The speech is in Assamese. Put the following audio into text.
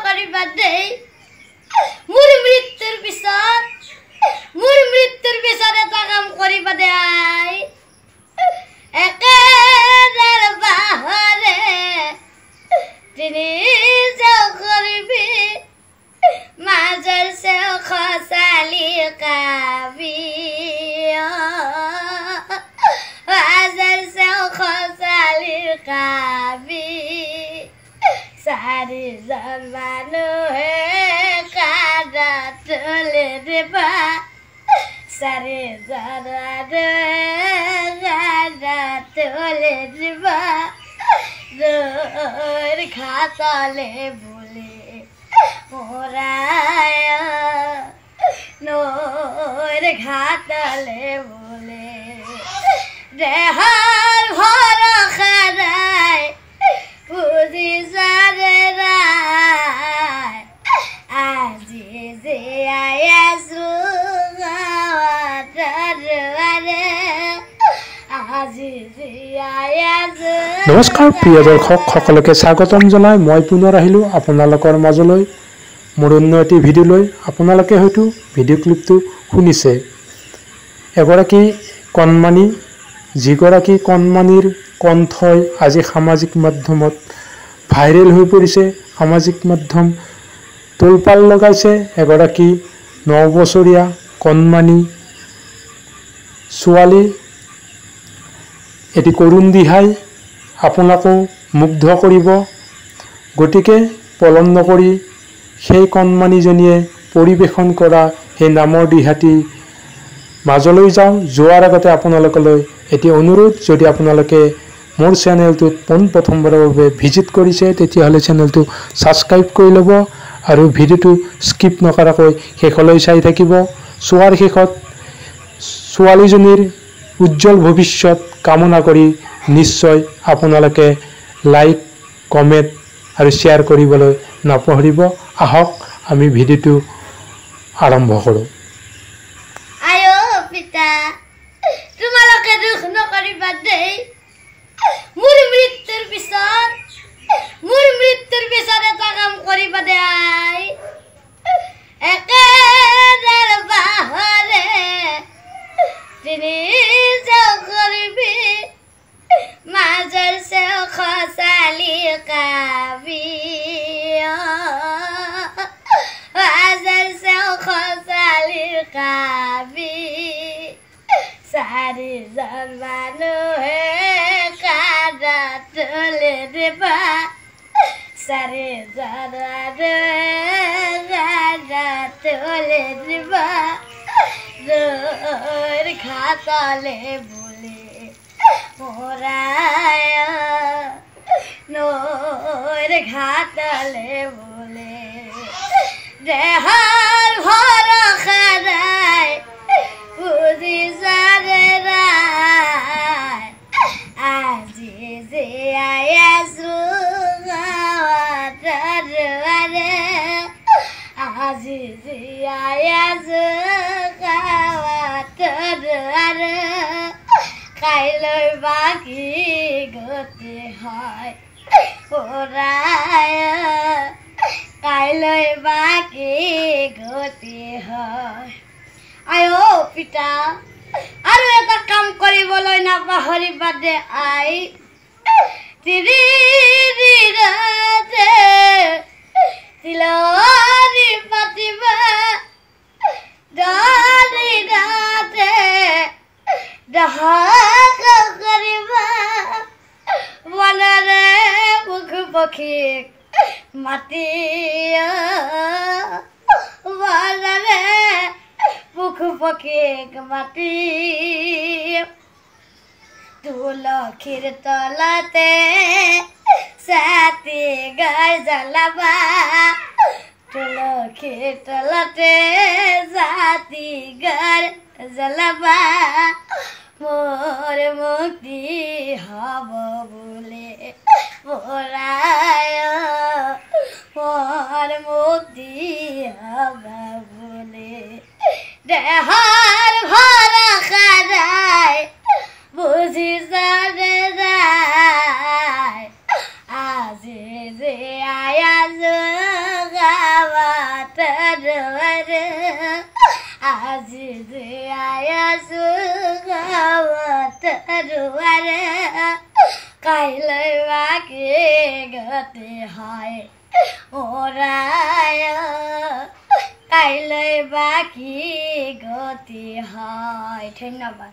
করিবা দেই মোর মৃত্যুর পিছনে তা কাম করিবা দেই একের বাহরে তিনি যাও করবি মাঝর সে খসালি কাবি মাঝর সে খসালি কাবি সারি জমানো হে কাদা তোলে দেবা সারি জমানো কাদা তোলে দেবা রোর খাতলে বলে মোরায় নোর ঘাতলে বলে দেহার ভর খারায় পুজি সারে রায় আজি যে আয়াসু গাওয়াটারে আজি যে আয়াসু। নমস্কাৰ প্ৰিয় দৰ্শক সকলোকে স্বাগতম জনাই মই পুনৰ আহিলোঁ আপোনালোকৰ মাজলৈ মোৰ অন্য এটি ভিডিঅ' লৈ। আপোনালোকে হয়তো ভিডিঅ' ক্লিপটো শুনিছে। এগৰাকী কণমানি যিগৰাকী কণমানিৰ কণ্ঠই আজি সামাজিক মাধ্যমত ভাইৰেল হৈ পৰিছে, সামাজিক মাধ্যম তোলপাল লগাইছে। এগৰাকী 9 বছৰীয়া কণমানি ছোৱালী এটি কৰুণ দিহাই আপোনাকো মুগ্ধ কৰিব। গতিকে পলম নকৰি সেই কণমানিজনীয়ে পৰিৱেশন কৰা সেই নামৰ দিহাটি মাজলৈ যাওঁ। যোৱাৰ আগতে আপোনালোকলৈ এটি অনুৰোধ, যদি আপোনালোকে মোৰ চেনেলটোত পোনপ্ৰথমবাৰৰ বাবে ভিজিট কৰিছে তেতিয়াহ'লে চেনেলটো ছাবস্ক্ৰাইব কৰি ল'ব আৰু ভিডিঅ'টো স্কিপ নকৰাকৈ শেষলৈ চাই থাকিব। চোৱাৰ শেষত ছোৱালীজনীৰ উজ্জ্বল ভৱিষ্যত কামনা কৰি নিশ্চয় আপোনালোকে লাইক, কমেণ্ট আৰু শ্বেয়াৰ কৰিবলৈ নাপাহৰিব। আহক আমি ভিডিঅ'টো আৰম্ভ কৰোঁ। আয়ো পিতা তোমালোকে দুখ নকৰিবা দেই মোৰ মৃত্যুৰ পিছনে তা কাম কৰিবা দেই একেৰ বাহৰে তিনি যাও কৰিবি মাজৰ সে খসালি কাবি মাজৰ সে খসালি কাবি সারি জমানো হে কাদা তোলে দেবা সারি জমানো কাদা তোলে দেবা রোর খাতলে বলে মোরায় নোর ঘাতলে বলে দেহার ভর খারায় পুজি সারে রায় আজি যে আয়াসু গাওয়াটারে আজি যে আয়াসু গাওয়াটারে কাইলৈ বাকি গতি হয় ওরায় কাইলৈ বাকি গতি হয়। আয়ো পিতা আৰু এটা কাম কৰিবলৈ নাপাহৰিবা দে আই তিৰি ৰাতে তিলনি পাতিবা দাৰি ৰাতে দহাক কৰিবা মনৰে মুখ পক্ষীক মাতি মনৰে মুখ পক্ষীক মাতি তুলসীৰ তলতে ছাতি গাই জ্বলাবা তুলসীৰ তলতে ছাতি গাই জ্বলাবা মোর মুক্তি হব বলে মোরায় মোর মুক্তি হব বলে দেহার ভরা খারায় বুঝি সারে রায় আজি যে আয়াজ আজি যে আয়াছো গাঁৱত দুৱাৰে কাইলৈ বাকী গতি হয় ওৰায় কাইলৈ বাকী গতি হয়। ধন্যবাদ।